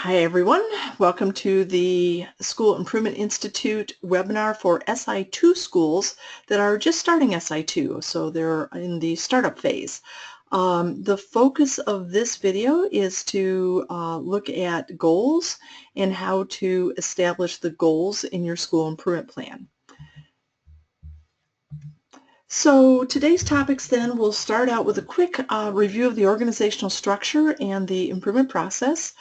Hi everyone, welcome to the School Improvement Institute webinar for SI2 schools that are just starting SI2, so they're in the startup phase. The focus of this video is to look at goals and how to establish the goals in your school improvement plan. So today's topics then, we'll start out with a quick review of the organizational structure and the improvement process.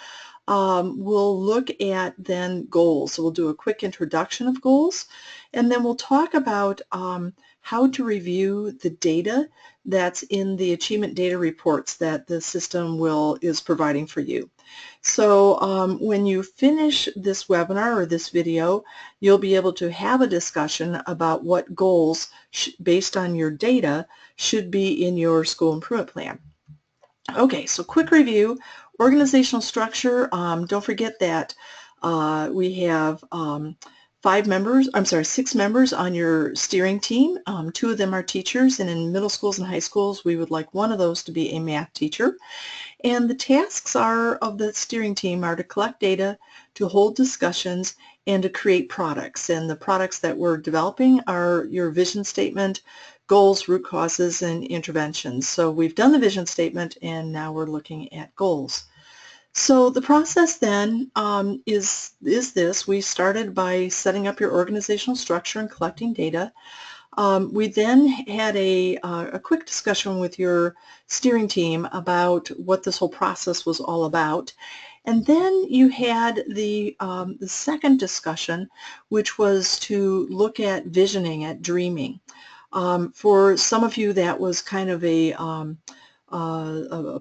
We'll look at then goals. So we'll do a quick introduction of goals, and then we'll talk about how to review the data that's in the achievement data reports that the system is providing for you. So when you finish this webinar or this video, you'll be able to have a discussion about what goals based on your data should be in your school improvement plan. Okay, so quick review. Organizational structure, don't forget that we have 6 members on your steering team. 2 of them are teachers, and in middle schools and high schools we would like one of those to be a math teacher. And the tasks of the steering team are to collect data, to hold discussions, and to create products. And the products that we're developing are your vision statement, goals, root causes, and interventions. So we've done the vision statement, and now we're looking at goals. So the process then is this. We started by setting up your organizational structure and collecting data. We then had a quick discussion with your steering team about what this whole process was all about. And then you had the second discussion, which was to look at visioning, at dreaming. For some of you, that was kind of a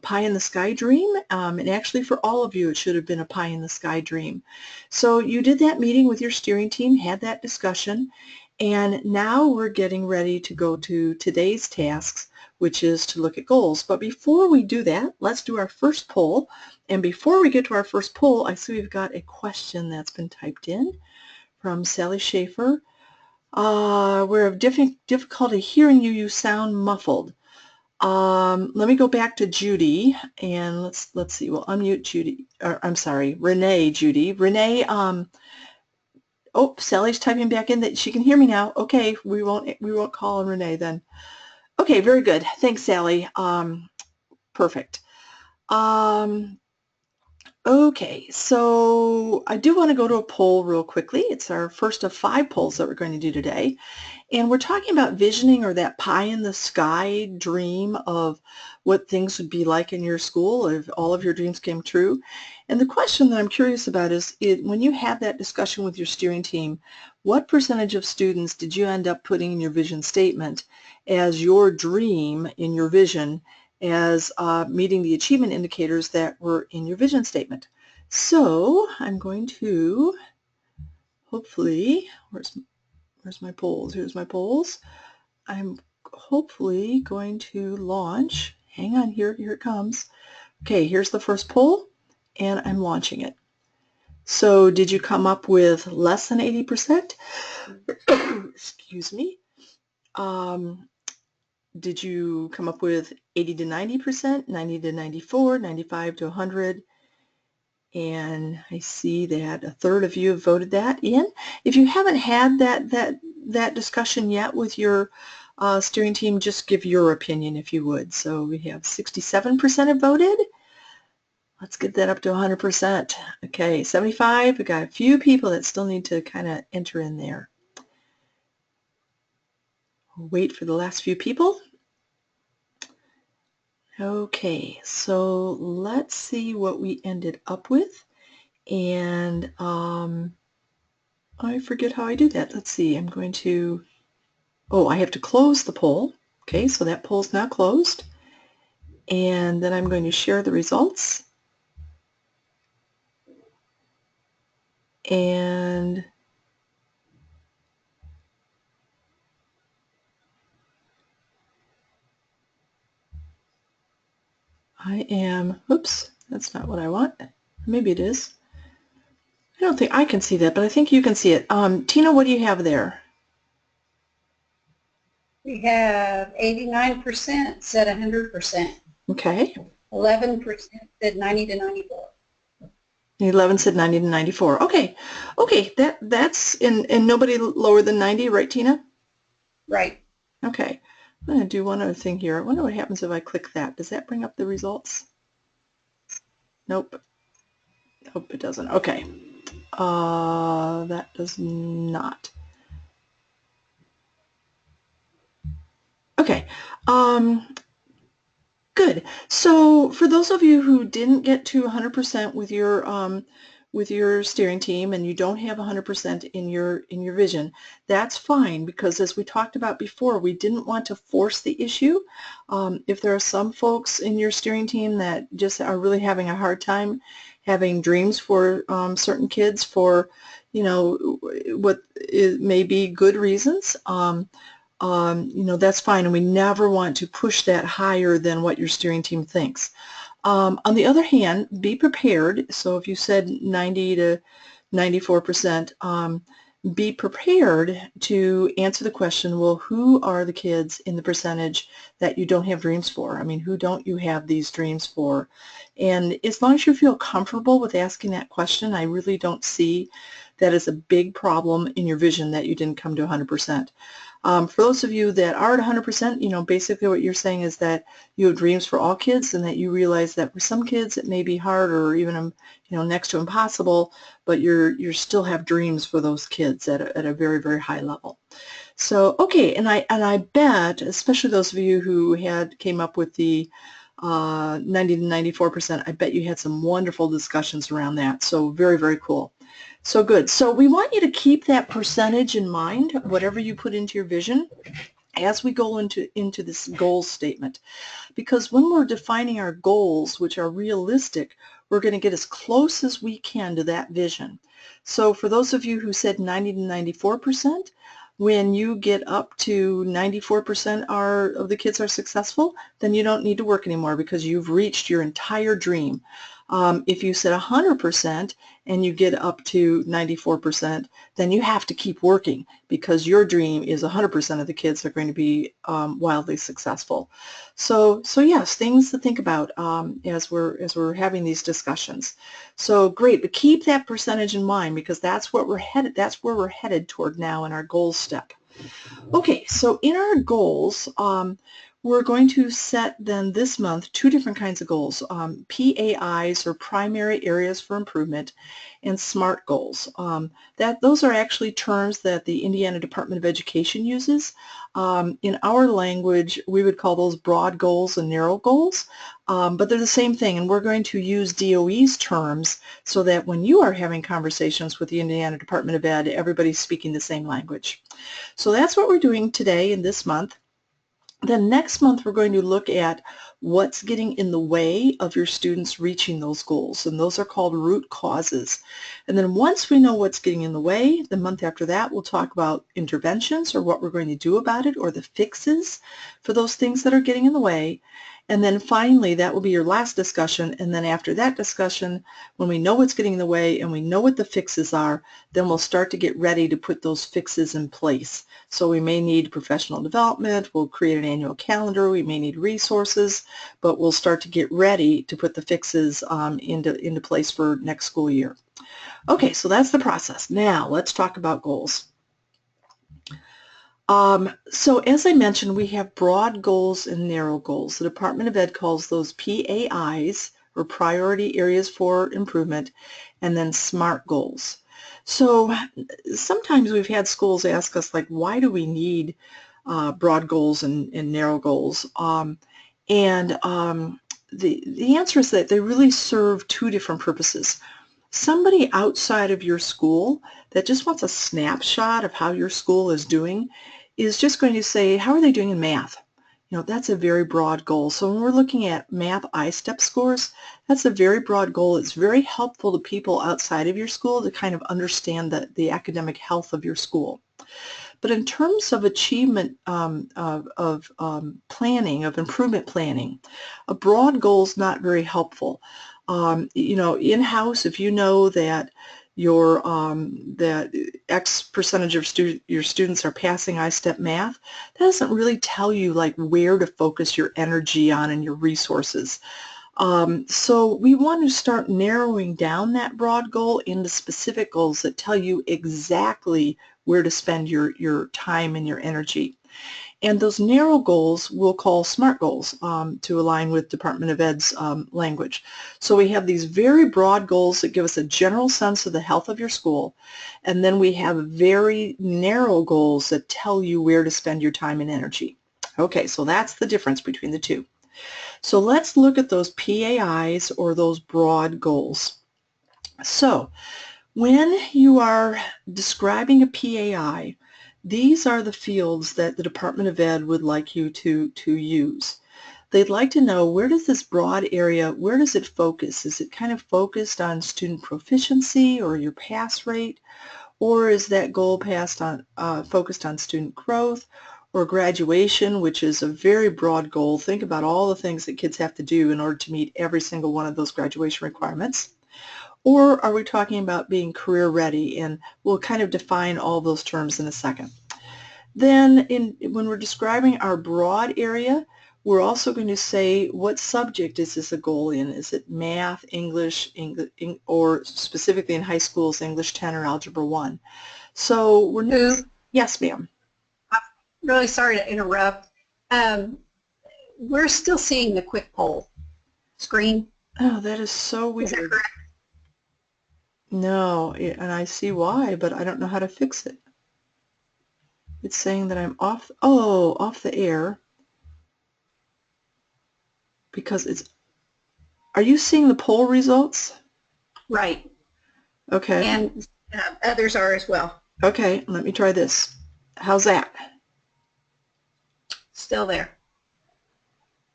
pie-in-the-sky dream, and actually for all of you it should have been a pie-in-the-sky dream. So you did that meeting with your steering team, had that discussion, and now we're getting ready to go to today's tasks, which is to look at goals. But before we do that, let's do our first poll. And before we get to our first poll, I see we've got a question that's been typed in from Sally Schaefer. We're having difficulty hearing you. You sound muffled. Let me go back to Judy, and let's see. We'll unmute Judy. Or, I'm sorry, Renee. Judy. Renee. Oh, Sally's typing back in that she can hear me now. Okay, we won't call on Renee then. Okay, very good. Thanks, Sally. Perfect. Okay, so I do want to go to a poll real quickly. It's our first of 5 polls that we're going to do today. And we're talking about visioning, or that pie-in-the-sky dream of what things would be like in your school if all of your dreams came true. And the question that I'm curious about is, when you had that discussion with your steering team, what percentage of students did you end up putting in your vision statement as your dream in your vision as meeting the achievement indicators that were in your vision statement? So I'm going to hopefully, where's my polls? Here's my polls. I'm hopefully going to launch. Hang on, here it comes. Okay, here's the first poll, and I'm launching it. So did you come up with less than 80%? Excuse me. Did you come up with 80 to 90%, 90 to 94, 95 to 100? And I see that a third of you have voted that in. If you haven't had that discussion yet with your steering team, just give your opinion if you would. So we have 67% have voted. Let's get that up to 100%. Okay, 75. We've got a few people that still need to kind of enter in there. We'll wait for the last few people. Okay, so let's see what we ended up with. And I forget how I do that. Let's see. I'm going to, I have to close the poll. Okay, so that poll's now closed. And then I'm going to share the results. And I am, oops, that's not what I want. Maybe it is. I don't think I can see that, but I think you can see it. Tina, what do you have there? We have 89% said 100%. Okay. 11% said 90 to 94. 11 said 90 to 94. Okay, okay, that's and nobody lower than 90, right, Tina? Right. Okay, I'm going to do one other thing here. I wonder what happens if I click that. Does that bring up the results? Nope. Nope, it doesn't. Okay. That does not. Okay. Good. So for those of you who didn't get to 100% with your steering team and you don't have 100% in your vision, that's fine because as we talked about before, we didn't want to force the issue. If there are some folks in your steering team that just are really having a hard time having dreams for certain kids for, you know, what it may be good reasons. That's fine, and we never want to push that higher than what your steering team thinks. On the other hand, be prepared. So if you said 90 to 94%, be prepared to answer the question, well, who are the kids in the percentage that you don't have dreams for? I mean, who don't you have these dreams for? And as long as you feel comfortable with asking that question, I really don't see that as a big problem in your vision that you didn't come to 100%. For those of you that are at 100%, basically what you're saying is that you have dreams for all kids and that you realize that for some kids it may be hard or even, next to impossible, but you still have dreams for those kids at a very, very high level. So, okay, and I bet, especially those of you who came up with the 90 to 94%, I bet you had some wonderful discussions around that. So very, very cool. So good. So we want you to keep that percentage in mind, whatever you put into your vision, as we go into this goals statement. Because when we're defining our goals, which are realistic, we're going to get as close as we can to that vision. So for those of you who said 90 to 94%, when you get up to 94% of the kids are successful, then you don't need to work anymore because you've reached your entire dream. If you said 100% and you get up to 94%, then you have to keep working because your dream is 100% of the kids are going to be wildly successful. So yes, things to think about as we're having these discussions. So great, but keep that percentage in mind because that's what we're headed. That's where we're headed toward now in our goals step. Okay, so in our goals, we're going to set then this month two different kinds of goals, PAIs or primary areas for improvement and SMART goals. Those are actually terms that the Indiana Department of Education uses. In our language, we would call those broad goals and narrow goals, but they're the same thing, and we're going to use DOE's terms so that when you are having conversations with the Indiana Department of Ed, everybody's speaking the same language. So that's what we're doing today in this month. Then next month we're going to look at what's getting in the way of your students reaching those goals, and those are called root causes. And then once we know what's getting in the way, the month after that we'll talk about interventions or what we're going to do about it or the fixes for those things that are getting in the way. And then finally, that will be your last discussion, and then after that discussion, when we know what's getting in the way and we know what the fixes are, then we'll start to get ready to put those fixes in place. So we may need professional development, we'll create an annual calendar, we may need resources, but we'll start to get ready to put the fixes into place for next school year. Okay, so that's the process. Now let's talk about goals. So as I mentioned, we have broad goals and narrow goals. The Department of Ed calls those PAIs, or priority areas for improvement, and then SMART goals. So sometimes we've had schools ask us, like, why do we need broad goals and narrow goals? The answer is that they really serve two different purposes. Somebody outside of your school that just wants a snapshot of how your school is doing is just going to say, how are they doing in math? That's a very broad goal. So when we're looking at math I-STEP scores, that's a very broad goal. It's very helpful to people outside of your school to kind of understand the academic health of your school. But in terms of achievement planning, of improvement planning, a broad goal is not very helpful. In-house, if you know that that X percentage of your students are passing I-STEP math, that doesn't really tell you like where to focus your energy on and your resources. So we want to start narrowing down that broad goal into specific goals that tell you exactly where to spend your time and your energy. And those narrow goals we'll call SMART goals to align with Department of Ed's language. So we have these very broad goals that give us a general sense of the health of your school, and then we have very narrow goals that tell you where to spend your time and energy. Okay, so that's the difference between the two. So let's look at those PAIs, or those broad goals. So when you are describing a PAI, these are the fields that the Department of Ed would like you to use. They'd like to know, where does this broad area, where does it focus? Is it kind of focused on student proficiency or your pass rate? Or is that goal focused on student growth or graduation, which is a very broad goal? Think about all the things that kids have to do in order to meet every single one of those graduation requirements. Or are we talking about being career ready? And we'll kind of define all those terms in a second. Then when we're describing our broad area, we're also going to say, what subject is this a goal in? Is it math, English, or specifically in high schools, English 10 or Algebra 1? So yes, ma'am. I'm really sorry to interrupt. We're still seeing the quick poll screen. Oh, that is so weird. Is that correct? No, and I see why, but I don't know how to fix it. It's saying that I'm off the air because it's, are you seeing the poll results? Right. Okay. And others are as well. Okay, let me try this. How's that? Still there.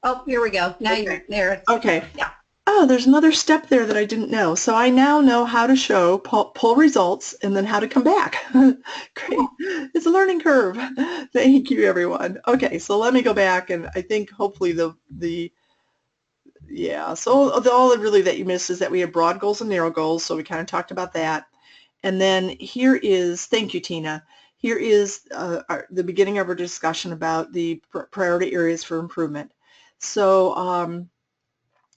Oh, here we go. Now Okay. you're there. Okay. Yeah. Oh, there's another step there that I didn't know. So I now know how to show poll results and then how to come back. Great. It's a learning curve. Thank you, everyone. Okay, so let me go back, and I think hopefully yeah, so all really that you missed is that we have broad goals and narrow goals, so we kind of talked about that. And then here is, thank you, Tina, here is the beginning of our discussion about the priority areas for improvement. So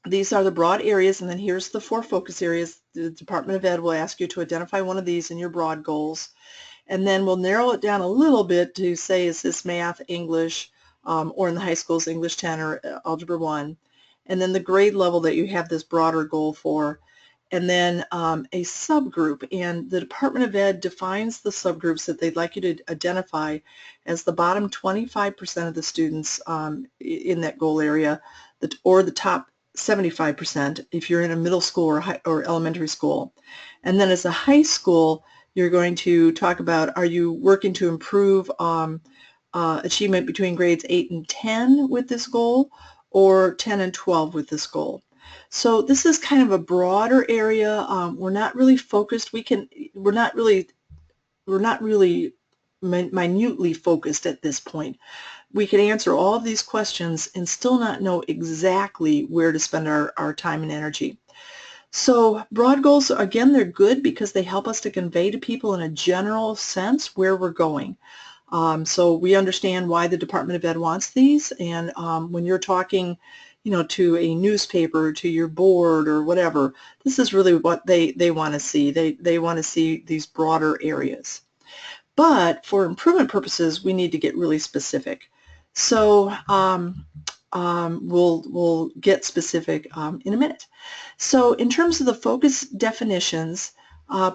these are the broad areas, and then here's the 4 focus areas. The Department of Ed will ask you to identify one of these in your broad goals, and then we'll narrow it down a little bit to say, is this math, English, or in the high schools, English 10 or Algebra 1, and then the grade level that you have this broader goal for, and then a subgroup. And the Department of Ed defines the subgroups that they'd like you to identify as the bottom 25% of the students in that goal area, or the top 75% if you're in a middle school or elementary school. And then as a high school, you're going to talk about, are you working to improve achievement between grades 8 and 10 with this goal, or 10 and 12 with this goal? So this is kind of a broader area. We're not really focused. We're not really minutely focused at this point. We can answer all of these questions and still not know exactly where to spend our time and energy. So broad goals, again, they're good because they help us to convey to people in a general sense where we're going. So we understand why the Department of Ed wants these, and when you're talking, to a newspaper, to your board or whatever, this is really what they want to see. They want to see these broader areas. But for improvement purposes, we need to get really specific. So we'll get specific in a minute. So in terms of the focus definitions,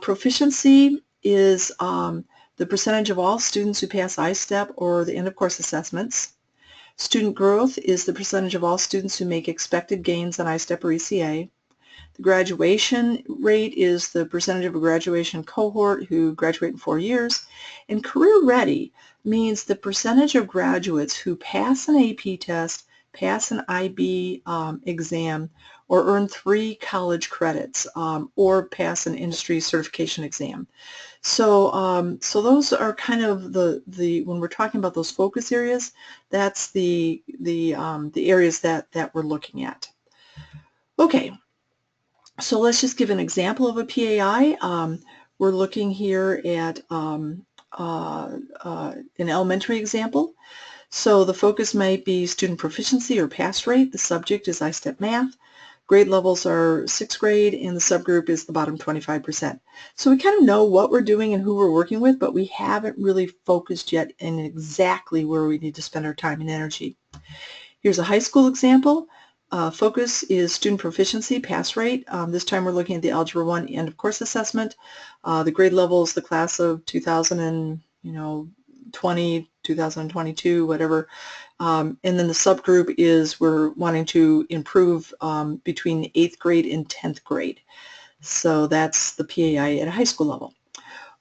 proficiency is the percentage of all students who pass I-STEP or the end-of-course assessments. Student growth is the percentage of all students who make expected gains on I-STEP or ECA. The graduation rate is the percentage of a graduation cohort who graduate in 4 years. And career ready means the percentage of graduates who pass an AP test, pass an IB exam, or earn 3 college credits, or pass an industry certification exam. So those are kind of the when we're talking about those focus areas, that's the areas that we're looking at. Okay. So let's just give an example of a PAI. We're looking here at an elementary example. So the focus might be student proficiency or pass rate. The subject is I-STEP math. Grade levels are 6th grade, and the subgroup is the bottom 25%. So we kind of know what we're doing and who we're working with, but we haven't really focused yet in exactly where we need to spend our time and energy. Here's a high school example. Focus is student proficiency, pass rate. This time we're looking at the Algebra 1 end of course assessment. The grade levels, the class of 2020, 2022, whatever. And then the subgroup is we're wanting to improve between 8th grade and 10th grade. So that's the PAI at a high school level.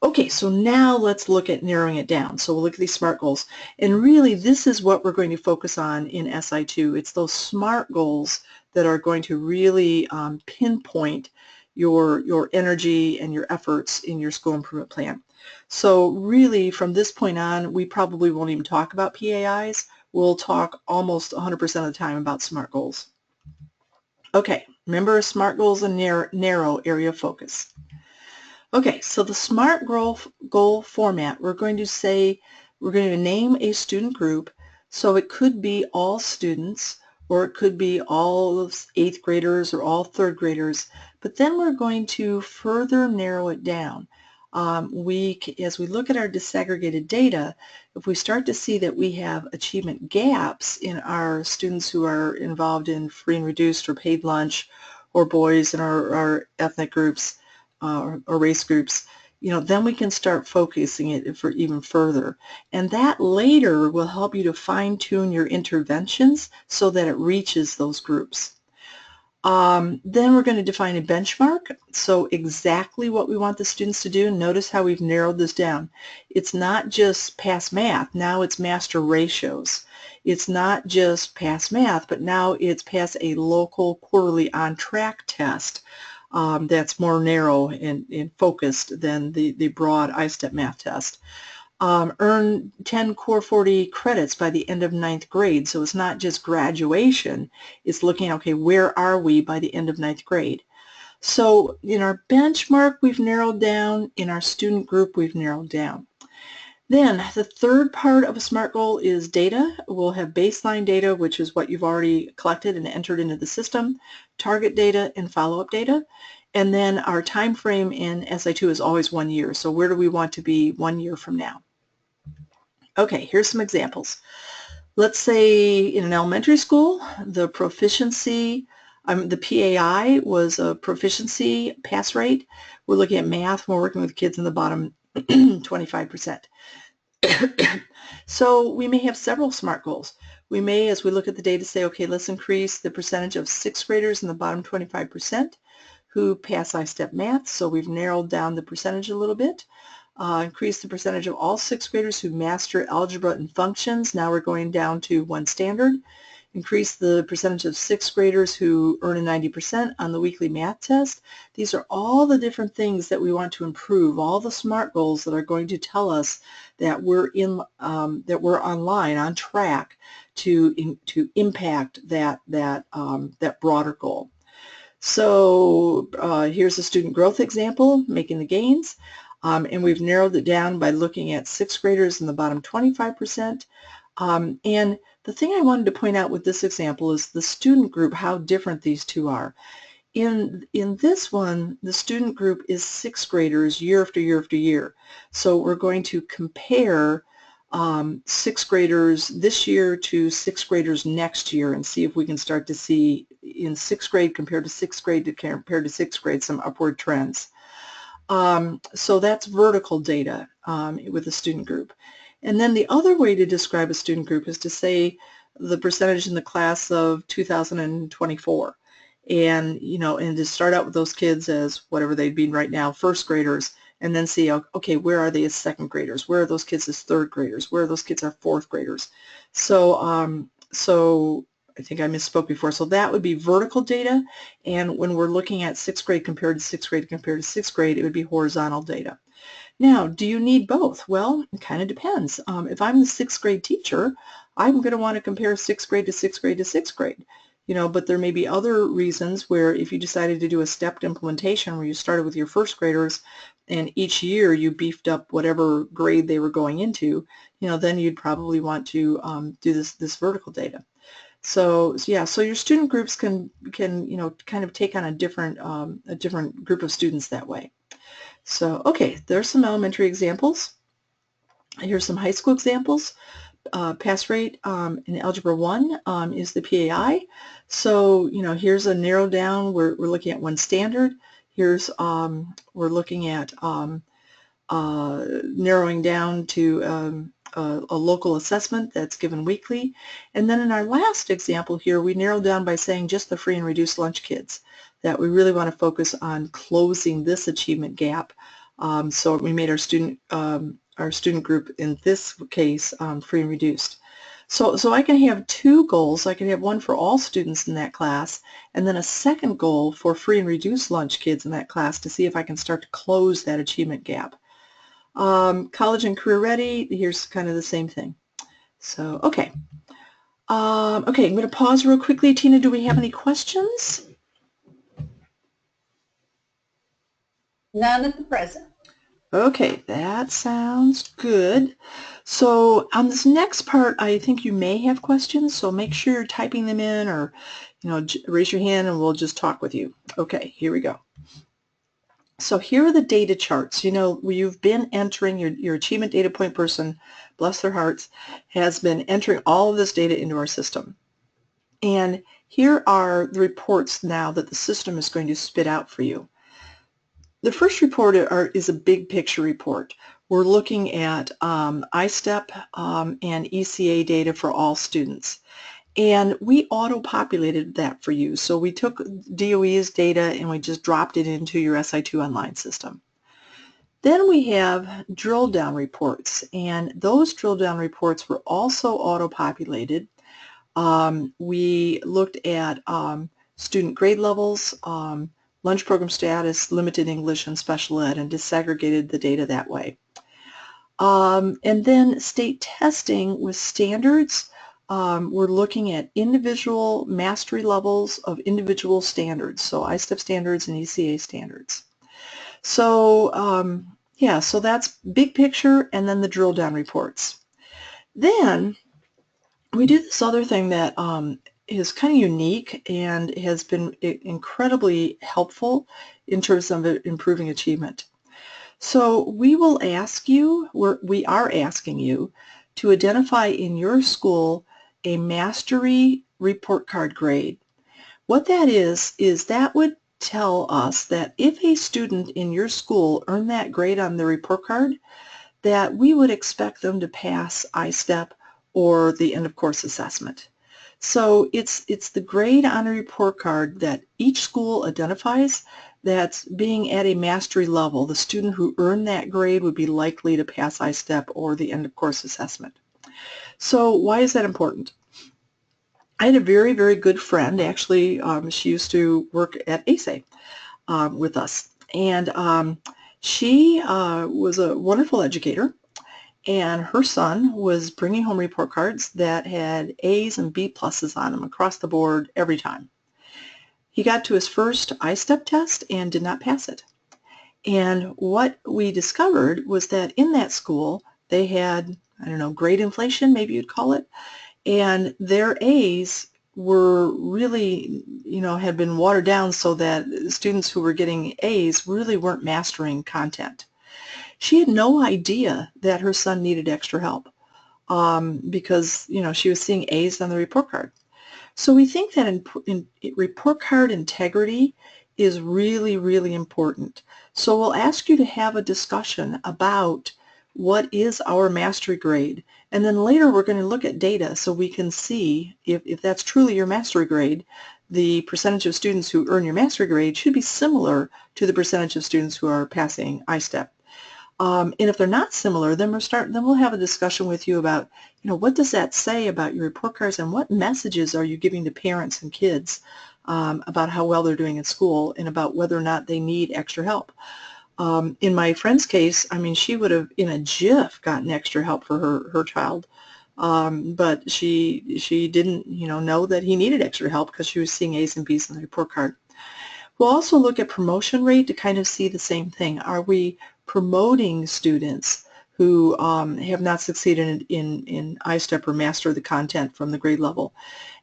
Okay, so now let's look at narrowing it down. So we'll look at these SMART goals. And really, this is what we're going to focus on in SI2. It's those SMART goals that are going to really pinpoint your energy and your efforts in your school improvement plan. So really, from this point on, we probably won't even talk about PAIs. We'll talk almost 100% of the time about SMART goals. Okay, remember SMART goals and narrow area of focus. Okay, so the SMART goal format, we're going to name a student group. So it could be all students, or it could be all 8th graders or all 3rd graders, but then we're going to further narrow it down. As we look at our disaggregated data, if we start to see that we have achievement gaps in our students who are involved in free and reduced or paid lunch, or boys in our ethnic groups, or race groups, then we can start focusing it for even further. And that later will help you to fine-tune your interventions so that it reaches those groups. Then we're going to define a benchmark, so exactly what we want the students to do. Notice how we've narrowed this down. It's not just pass math, now it's master ratios. It's not just pass math, but now it's pass a local quarterly on-track test. That's more narrow and focused than the broad I-STEP math test. Earn 10 Core 40 credits by the end of 9th grade. So it's not just graduation, it's looking at, okay, where are we by the end of 9th grade? So in our benchmark, we've narrowed down. In our student group, we've narrowed down. Then the third part of a SMART goal is data. We'll have baseline data, which is what you've already collected and entered into the system, target data, and follow-up data. And then our time frame in SI2 is always 1 year. So where do we want to be 1 year from now? Okay, here's some examples. Let's say in an elementary school, the proficiency, the PAI was a proficiency pass rate. We're looking at math. We're working with kids in the bottom 25%. So we may have several SMART goals. We may, as we look at the data, say, okay, let's increase the percentage of 6th graders in the bottom 25% who pass I-STEP math. So we've narrowed down the percentage a little bit. Increase the percentage of all 6th graders who master algebra and functions. Now we're going down to 1 standard. Increase the percentage of 6th graders who earn a 90% on the weekly math test. These are all the different things that we want to improve, all the SMART goals that are going to tell us that we're online, on track to impact that broader goal. So here's a student growth example, making the gains. And we've narrowed it down by looking at 6th graders in the bottom 25%. And the thing I wanted to point out with this example is the student group, how different these two are. In this one, the student group is 6th graders year after year after year. So we're going to compare 6th graders this year to 6th graders next year and see if we can start to see in 6th grade compared to 6th grade compared to 6th grade some upward trends. So that's vertical data with the student group. And then the other way to describe a student group is to say the percentage in the class of 2024. And, and to start out with those kids as whatever they'd be right now, 1st graders, and then see, okay, where are they as 2nd graders? Where are those kids as 3rd graders? Where are those kids as 4th graders? So, so I think I misspoke before. So that would be vertical data, and when we're looking at 6th grade compared to 6th grade compared to 6th grade, it would be horizontal data. Now, do you need both? Well, it kind of depends. If I'm the 6th grade teacher, I'm going to want to compare 6th grade to 6th grade to 6th grade. But there may be other reasons where if you decided to do a stepped implementation where you started with your 1st graders and each year you beefed up whatever grade they were going into, then you'd probably want to do this vertical data. So yeah, so your student groups can kind of take on a different group of students that way. So okay, there's some elementary examples. Here's some high school examples. Pass rate in Algebra 1 is the PAI. So, here's a narrow down. We're looking at one standard. Here's we're looking at narrowing down to a local assessment that's given weekly. And then in our last example here, we narrowed down by saying just the free and reduced lunch kids, that we really want to focus on closing this achievement gap. So we made our student group in this case free and reduced. So I can have two goals. I can have one for all students in that class, and then a second goal for free and reduced lunch kids in that class to see if I can start to close that achievement gap. College and career ready, here's kind of the same thing. So, okay. Okay, I'm going to pause real quickly. Tina, do we have any questions? None at the present. Okay, that sounds good. So on this next part, I think you may have questions, so make sure you're typing them in, or raise your hand and we'll just talk with you. Okay, here we go. So here are the data charts. You've been entering your achievement data point person, bless their hearts, has been entering all of this data into our system. And here are the reports now that the system is going to spit out for you. The first report is a big picture report. We're looking at ISTEP and ECA data for all students. And we auto-populated that for you. So we took DOE's data and we just dropped it into your SI2 online system. Then we have drill down reports, and those drill down reports were also auto-populated. We looked at student grade levels, lunch program status, limited English and special ed, and disaggregated the data that way. And then state testing with standards. We're looking at individual mastery levels of individual standards, so ISTEP standards and ECA standards. So yeah, so that's big picture, and then the drill down reports. Then we do this other thing that is kind of unique and has been incredibly helpful in terms of improving achievement. So we will ask you, we are asking you to identify in your school a mastery report card grade. What that is that would tell us that if a student in your school earned that grade on the report card, that we would expect them to pass ISTEP or the end of course assessment. So it's the grade on a report card that each school identifies that's being at a mastery level. The student who earned that grade would be likely to pass ISTEP or the end of course assessment. So why is that important? I had a very, very good friend. Actually, she used to work at ASA with us. And she was a wonderful educator. And her son was bringing home report cards that had A's and B pluses on them across the board every time. He got to his first ISTEP test and did not pass it. And what we discovered was that in that school, they had, I don't know, grade inflation, maybe you'd call it, and their A's were really, had been watered down so that students who were getting A's really weren't mastering content. She had no idea that her son needed extra help because, she was seeing A's on the report card. So we think that in report card integrity is really, really important. So we'll ask you to have a discussion about what is our mastery grade. And then later we're going to look at data so we can see if that's truly your mastery grade, the percentage of students who earn your mastery grade should be similar to the percentage of students who are passing ISTEP. And if they're not similar, then we'll have a discussion with you about, what does that say about your report cards and what messages are you giving to parents and kids about how well they're doing in school and about whether or not they need extra help. In my friend's case, I mean, she would have in a jiff gotten extra help for her child, but she didn't, know that he needed extra help because she was seeing A's and B's on the report card. We'll also look at promotion rate to kind of see the same thing. Are we promoting students who have not succeeded in ISTEP or master the content from the grade level?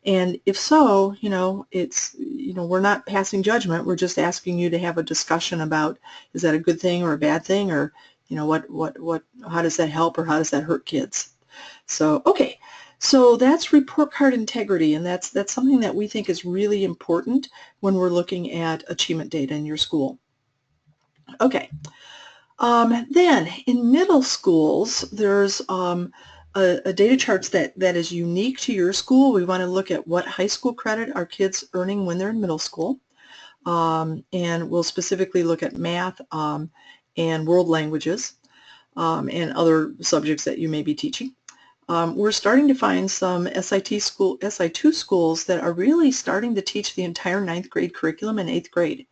And if so, it's, we're not passing judgment. We're just asking you to have a discussion about, is that a good thing or a bad thing, or, how does that help or how does that hurt kids? So, okay. So that's report card integrity, and that's something that we think is really important when we're looking at achievement data in your school. Okay. Then in middle schools, there's a data chart that is unique to your school. We want to look at what high school credit are kids earning when they're in middle school. And we'll specifically look at math and world languages and other subjects that you may be teaching. We're starting to find some SI2 schools that are really starting to teach the entire 9th grade curriculum in 8th grade.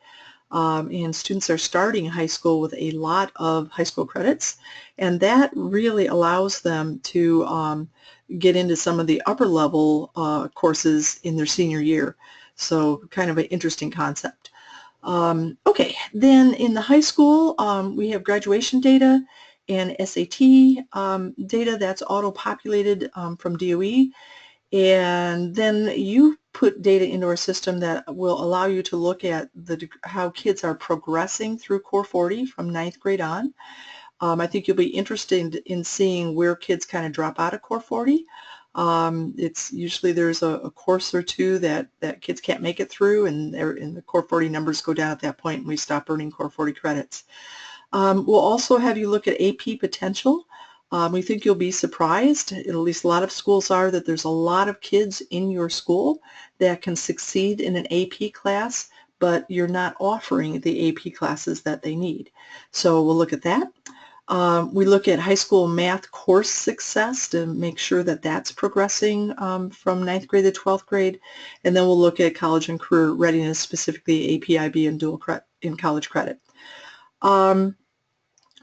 And students are starting high school with a lot of high school credits, and that really allows them to get into some of the upper level courses in their senior year. So kind of an interesting concept. Okay, then in the high school we have graduation data and SAT data that's auto-populated from DOE. And then you put data into our system that will allow you to look at how kids are progressing through Core 40 from 9th grade on. I think you'll be interested in seeing where kids kind of drop out of Core 40. It's usually there's a course or two that kids can't make it through, and the Core 40 numbers go down at that point, and we stop earning Core 40 credits. We'll also have you look at AP potential. We think you'll be surprised, at least a lot of schools are, that there's a lot of kids in your school that can succeed in an AP class, but you're not offering the AP classes that they need. So we'll look at that. We look at high school math course success to make sure that that's progressing from 9th grade to 12th grade. And then we'll look at college and career readiness, specifically AP, IB, and dual in college credit.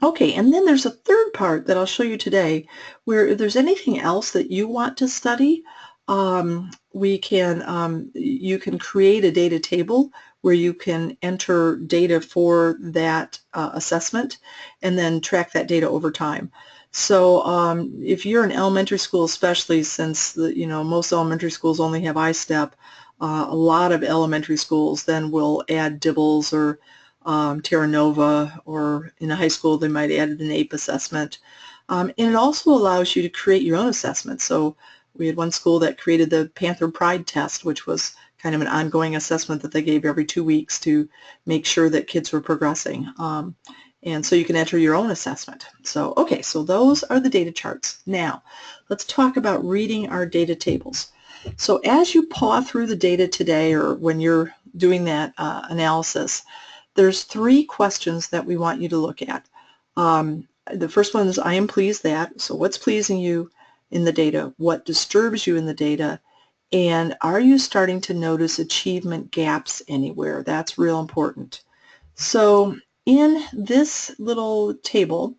Okay, and then there's a third part that I'll show you today where if there's anything else that you want to study, you can create a data table where you can enter data for that assessment and then track that data over time. So if you're in elementary school, especially since most elementary schools only have I-STEP, a lot of elementary schools then will add DIBELS or Terra Nova, or in a high school they might add an APE assessment. And it also allows you to create your own assessment. So we had one school that created the Panther Pride test, which was kind of an ongoing assessment that they gave every 2 weeks to make sure that kids were progressing. And so you can enter your own assessment. So, okay, so those are the data charts. Now, let's talk about reading our data tables. So as you paw through the data today, or when you're doing that analysis, there's 3 questions that we want you to look at. The first one is, I am pleased that. So what's pleasing you in the data? What disturbs you in the data? And are you starting to notice achievement gaps anywhere? That's real important. So in this little table,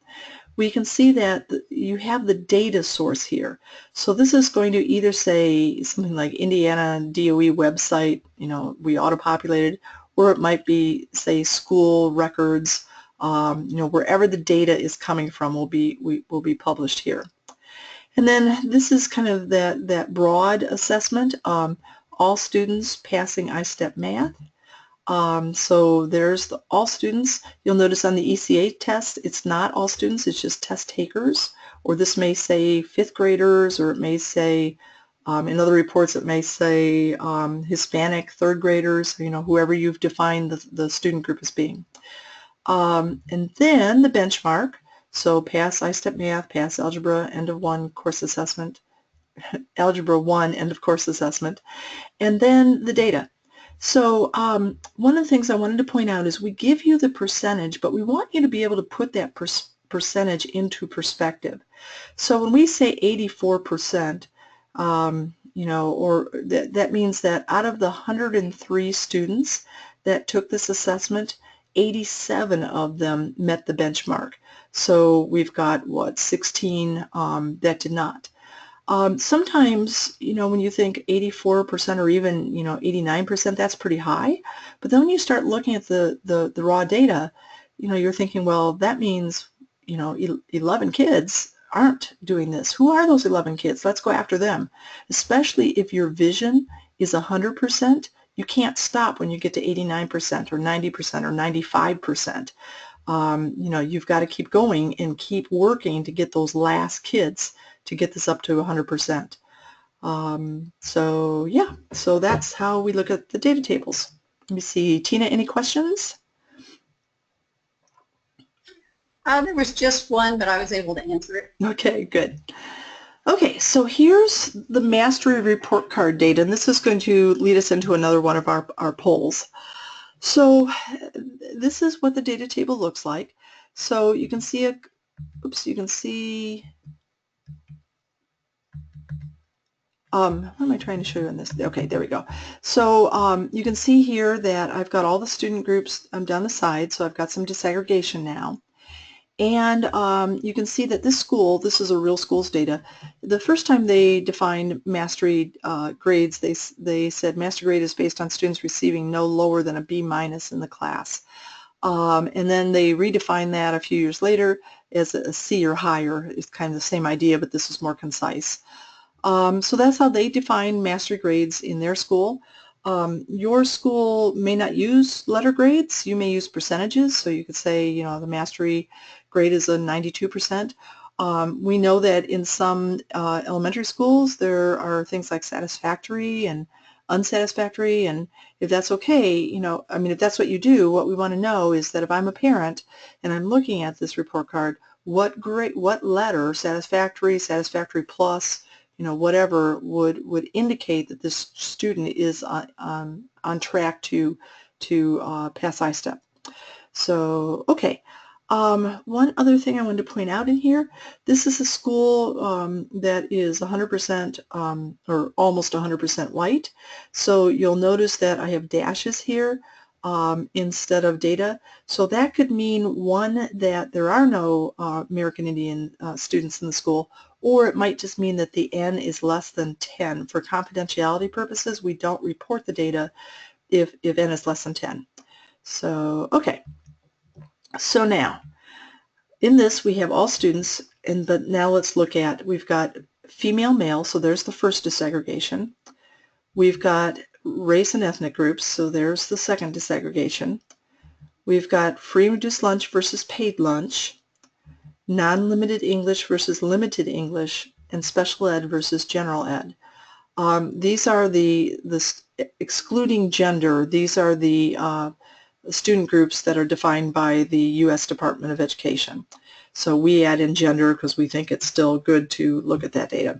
we can see that you have the data source here. So this is going to either say something like Indiana DOE website, we auto-populated, or it might be, say, school records, wherever the data is coming from will be published here. And then this is kind of that broad assessment, all students passing I-STEP math. So there's all students. You'll notice on the ECA test, it's not all students, it's just test takers. Or this may say 5th graders, or it may say, in other reports it may say Hispanic 3rd graders, whoever you've defined the student group as being. And then the benchmark, so pass I-STEP math, pass algebra, end of 1 course assessment, algebra 1 end of course assessment, and then the data. So one of the things I wanted to point out is we give you the percentage, but we want you to be able to put that percentage into perspective. So when we say 84%, or that means that out of the 103 students that took this assessment, 87 of them met the benchmark. So we've got, 16 that did not. Sometimes, when you think 84% or even, 89%, that's pretty high. But then when you start looking at the raw data, you're thinking, well, that means, 11 kids aren't doing this. Who are those 11 kids? Let's go after them, especially if your vision is 100%, you can't stop when you get to 89% or 90% or 95%. You've got to keep going and keep working to get those last kids to get this up to 100%. So that's how we look at the data tables. Let me see. Tina, any questions? There was just one, but I was able to answer it. Okay, good. Okay, so here's the mastery report card data, and this is going to lead us into another one of our polls. So this is what the data table looks like. So you can see you can see, what am I trying to show you on this? Okay, there we go. So you can see here that I've got all the student groups down the side, so I've got some disaggregation now. And you can see that this is a real school's data. The first time they defined mastery grades, they said mastery grade is based on students receiving no lower than a B- in the class. And then they redefined that a few years later as a C or higher. It's kind of the same idea, but this is more concise. So that's how they define mastery grades in their school. Your school may not use letter grades. You may use percentages. So you could say, the mastery grade is a 92%. We know that in some elementary schools there are things like satisfactory and unsatisfactory, and if that's okay, if that's what you do, what we want to know is that if I'm a parent and I'm looking at this report card, what letter, satisfactory, satisfactory plus, whatever would indicate that this student is on track to pass I-STEP. So, okay. One other thing I wanted to point out in here, this is a school that is 100% or almost 100% white. So you'll notice that I have dashes here instead of data. So that could mean, one, that there are no American Indian students in the school, or it might just mean that the N is less than 10. For confidentiality purposes, we don't report the data if N is less than 10. So, okay. So now, in this we have all students, but now let's look at, we've got female, male, so there's the first disaggregation. We've got race and ethnic groups, so there's the second disaggregation. We've got free and reduced lunch versus paid lunch, non-limited English versus limited English, and special ed versus general ed. These are the excluding gender, these are the student groups that are defined by the U.S. Department of Education. So we add in gender because we think it's still good to look at that data.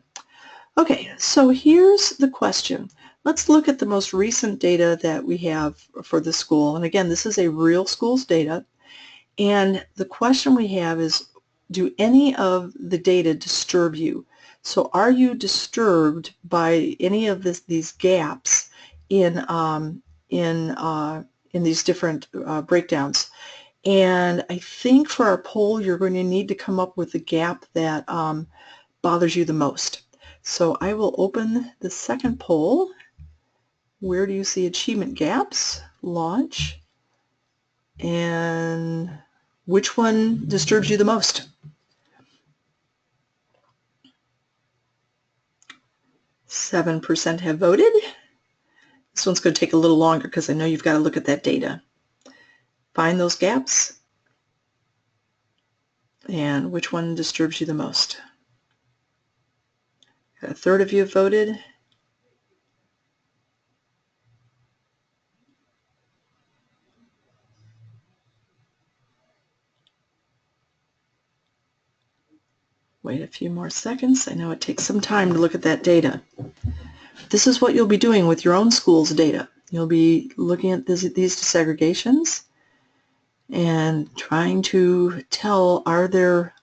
Okay, so here's the question. Let's look at the most recent data that we have for the school. And again, this is a real school's data. And the question we have is, do any of the data disturb you? So are you disturbed by any of these gaps in these different breakdowns? And I think for our poll, you're going to need to come up with the gap that bothers you the most. So I will open the second poll. Where do you see achievement gaps? Launch. And which one disturbs you the most? 7% have voted. This one's going to take a little longer because I know you've got to look at that data. Find those gaps. And which one disturbs you the most? A third of you have voted. Wait a few more seconds. I know it takes some time to look at that data. This is what you'll be doing with your own school's data. You'll be looking at these disaggregations and trying to tell, are there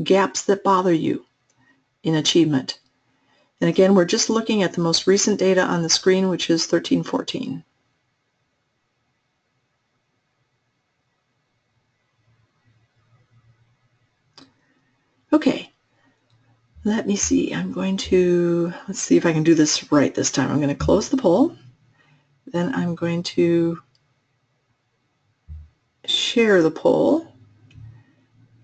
gaps that bother you in achievement? And again, we're just looking at the most recent data on the screen, which is 13-14. Okay, let me see. Let's see if I can do this right this time. I'm going to close the poll. Then I'm going to share the poll.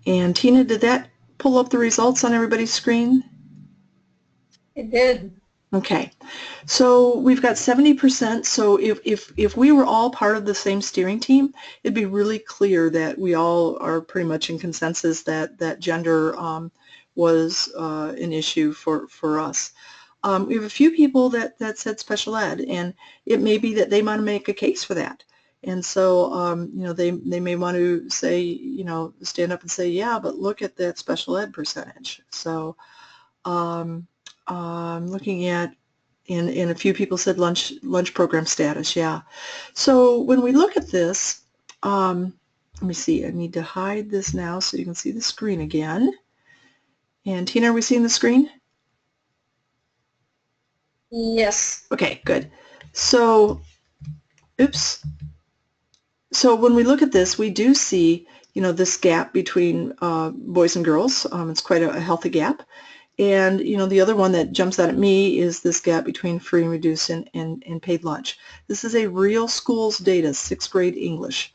And Tina, did that pull up the results on everybody's screen? It did. Okay, so we've got 70%. So if we were all part of the same steering team, it'd be really clear that we all are pretty much in consensus that gender was an issue for us. We have a few people that said special ed, and it may be that they want to make a case for that. And so, they may want to say, stand up and say, yeah, but look at that special ed percentage. So, looking at, and a few people said lunch program status, yeah. So when we look at this, let me see, I need to hide this now so you can see the screen again. And Tina, are we seeing the screen? Yes. Okay, good. So, oops. So when we look at this, we do see, this gap between boys and girls. It's quite a healthy gap. And, the other one that jumps out at me is this gap between free and reduced and paid lunch. This is a real schools data, 6th grade English.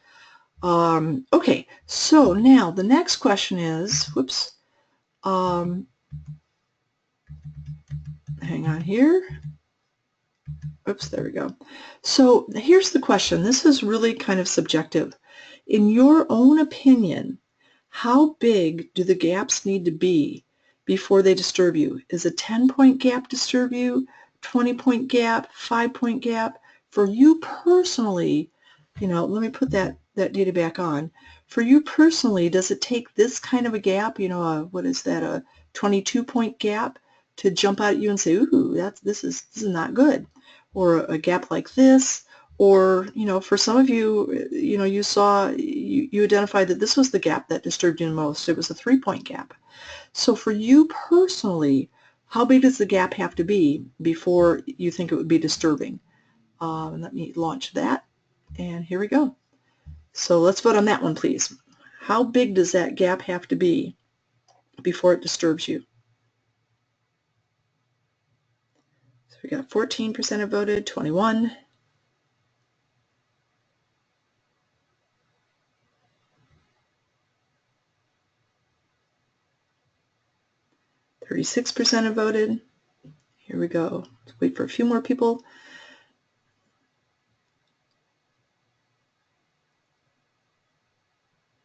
Okay, so now the next question is, whoops, hang on here. Oops, there we go. So here's the question. This is really kind of subjective. In your own opinion, how big do the gaps need to be before they disturb you? Is a 10-point gap disturb you? 20-point gap? 5-point gap? For you personally, let me put that data back on. For you personally, does it take this kind of a gap, what is that, a 22-point gap to jump out at you and say, ooh, this is not good? Or a gap like this? Or, for some of you, you identified that this was the gap that disturbed you the most. It was a 3-point gap. So for you personally, how big does the gap have to be before you think it would be disturbing? Let me launch that. And here we go. So let's vote on that one, please. How big does that gap have to be before it disturbs you? So we got 14% have voted, 21. 36% have voted. Here we go. Let's wait for a few more people.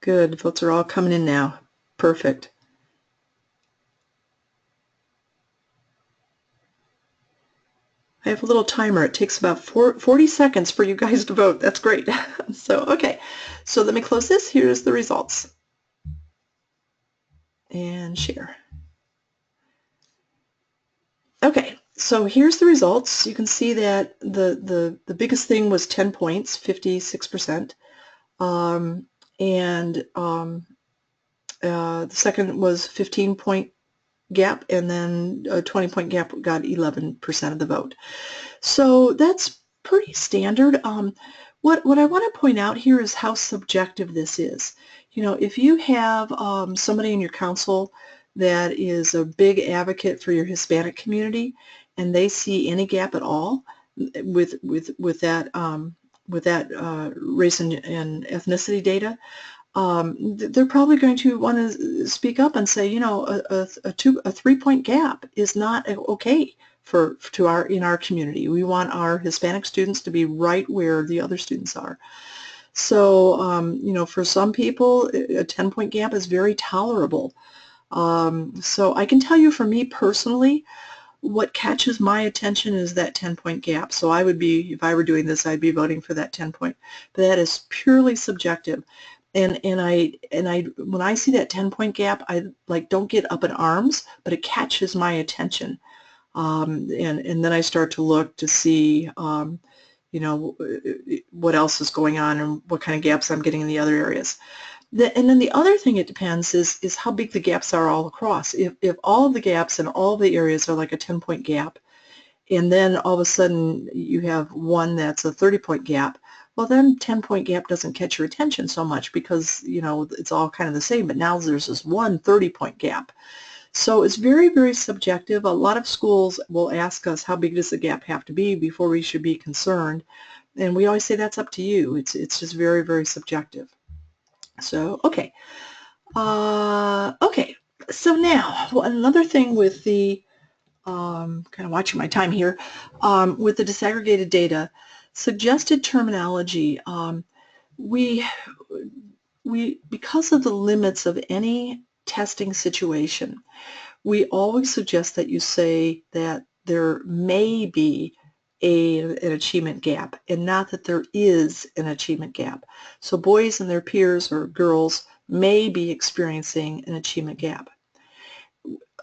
Good. Votes are all coming in now. Perfect. I have a little timer. It takes about 40 seconds for you guys to vote. That's great. So, okay. So let me close this. Here's the results. And share. Okay. So here's the results. You can see that the biggest thing was 10 points, 56%. The second was 15-point gap, and then a 20-point gap got 11% of the vote. So that's pretty standard. What I want to point out here is how subjective this is. If you have somebody in your council that is a big advocate for your Hispanic community, and they see any gap at all with that race and ethnicity data, they're probably going to want to speak up and say, a 3-point gap is not okay in our community. We want our Hispanic students to be right where the other students are. So, for some people, a 10-point gap is very tolerable. So I can tell you, for me personally, what catches my attention is that 10-point gap. So I would be, if I were doing this, I'd be voting for that 10-point. But that is purely subjective. And when I see that 10-point gap, I don't get up in arms, but it catches my attention. And then I start to look to see, what else is going on and what kind of gaps I'm getting in the other areas. And then the other thing it depends is how big the gaps are all across. If all of the gaps in all the areas are like a 10-point gap, and then all of a sudden you have one that's a 30-point gap, well, then 10-point gap doesn't catch your attention so much because, it's all kind of the same, but now there's this one 30-point gap. So it's very, very subjective. A lot of schools will ask us, how big does the gap have to be before we should be concerned? And we always say that's up to you. It's just very, very subjective. So, okay. Okay, so now, another thing with the kind of watching my time here, with the disaggregated data, suggested terminology, we because of the limits of any testing situation, we always suggest that you say that there may be an achievement gap and not that there is an achievement gap. So boys and their peers or girls may be experiencing an achievement gap.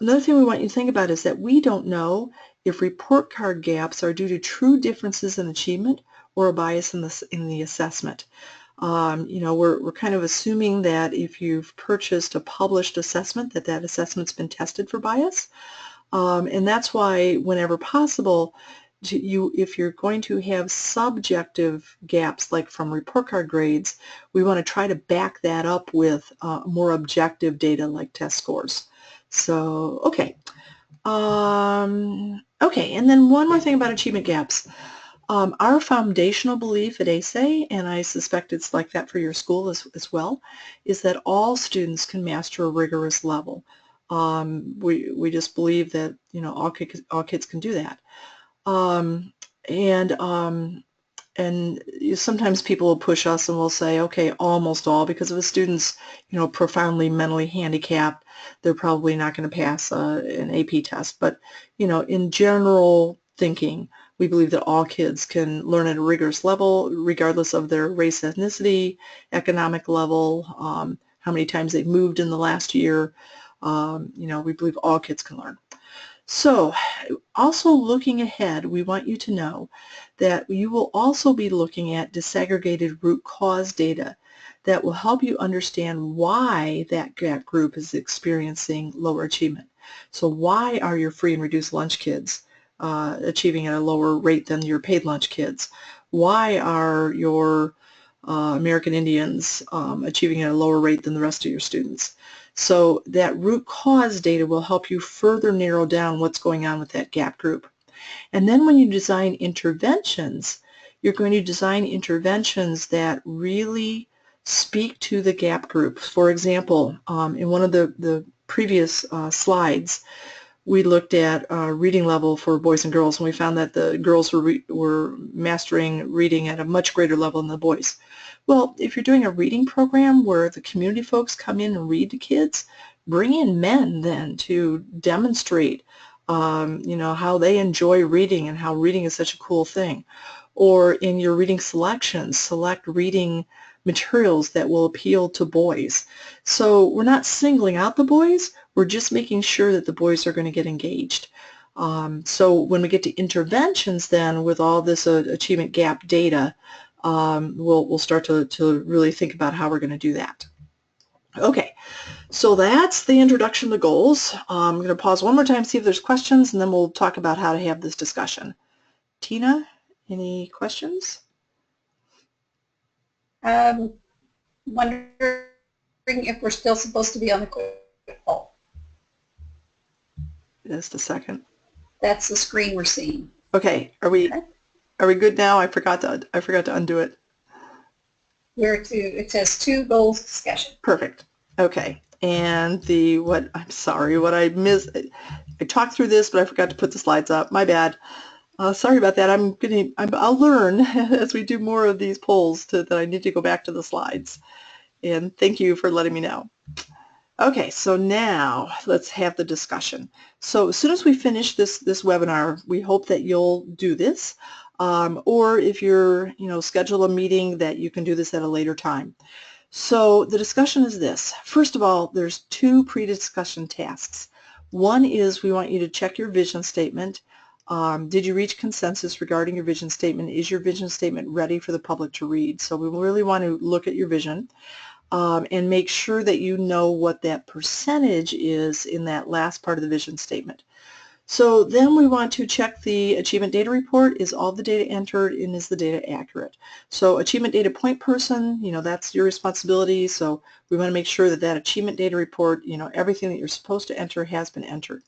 Another thing we want you to think about is that we don't know if report card gaps are due to true differences in achievement or a bias in the assessment. You know, we're kind of assuming that if you've purchased a published assessment, that assessment's been tested for bias. And that's why whenever possible, if you're going to have subjective gaps like from report card grades, we want to try to back that up with more objective data like test scores. So, okay. Okay, and then one more thing about achievement gaps. Our foundational belief at ASA, and I suspect it's like that for your school as well, is that all students can master a rigorous level. We just believe that, you know, all kids can do that. Um, and sometimes people will push us and will say, okay, almost all, because if a student's, you know, profoundly mentally handicapped, they're probably not going to pass an AP test. But, you know, in general thinking, we believe that all kids can learn at a rigorous level, regardless of their race, ethnicity, economic level, how many times they've moved in the last year. You know, we believe all kids can learn. So, also looking ahead, we want you to know that you will also be looking at disaggregated root cause data that will help you understand why that group is experiencing lower achievement. So why are your free and reduced lunch kids achieving at a lower rate than your paid lunch kids? Why are your American Indians achieving at a lower rate than the rest of your students? So that root cause data will help you further narrow down what's going on with that gap group. And then when you design interventions, you're going to design interventions that really speak to the gap group. For example, in one of the previous slides, we looked at reading level for boys and girls, and we found that the girls were mastering reading at a much greater level than the boys. Well, if you're doing a reading program where the community folks come in and read to kids, bring in men then to demonstrate you know, how they enjoy reading and how reading is such a cool thing. Or in your reading selections, select reading materials that will appeal to boys. So we're not singling out the boys, we're just making sure that the boys are going to get engaged. So when we get to interventions then with all this achievement gap data, we'll start to really think about how we're going to do that. Okay, so that's the introduction to goals. I'm going to pause one more time, see if there's questions, and then we'll talk about how to have this discussion. Tina, any questions? Wondering if we're still supposed to be on the quick poll. Just a second. That's the screen we're seeing. Okay, are we good now? I forgot to undo it. It says 2 goals discussion. Perfect. Okay. And I'm sorry, what I missed, I talked through this, but I forgot to put the slides up. My bad. Sorry about that. I'll learn as we do more of these polls that I need to go back to the slides. And thank you for letting me know. Okay, so now let's have the discussion. So as soon as we finish this webinar, we hope that you'll do this. Or if you're, you know, schedule a meeting that you can do this at a later time. So the discussion is this. First of all, there's 2 pre-discussion tasks. One is we want you to check your vision statement. Did you reach consensus regarding your vision statement? Is your vision statement ready for the public to read? So we really want to look at your vision and make sure that you know what that percentage is in that last part of the vision statement. So then we want to check the achievement data report. Is all the data entered and is the data accurate? So achievement data point person, you know, that's your responsibility. So we want to make sure that that achievement data report, you know, everything that you're supposed to enter has been entered.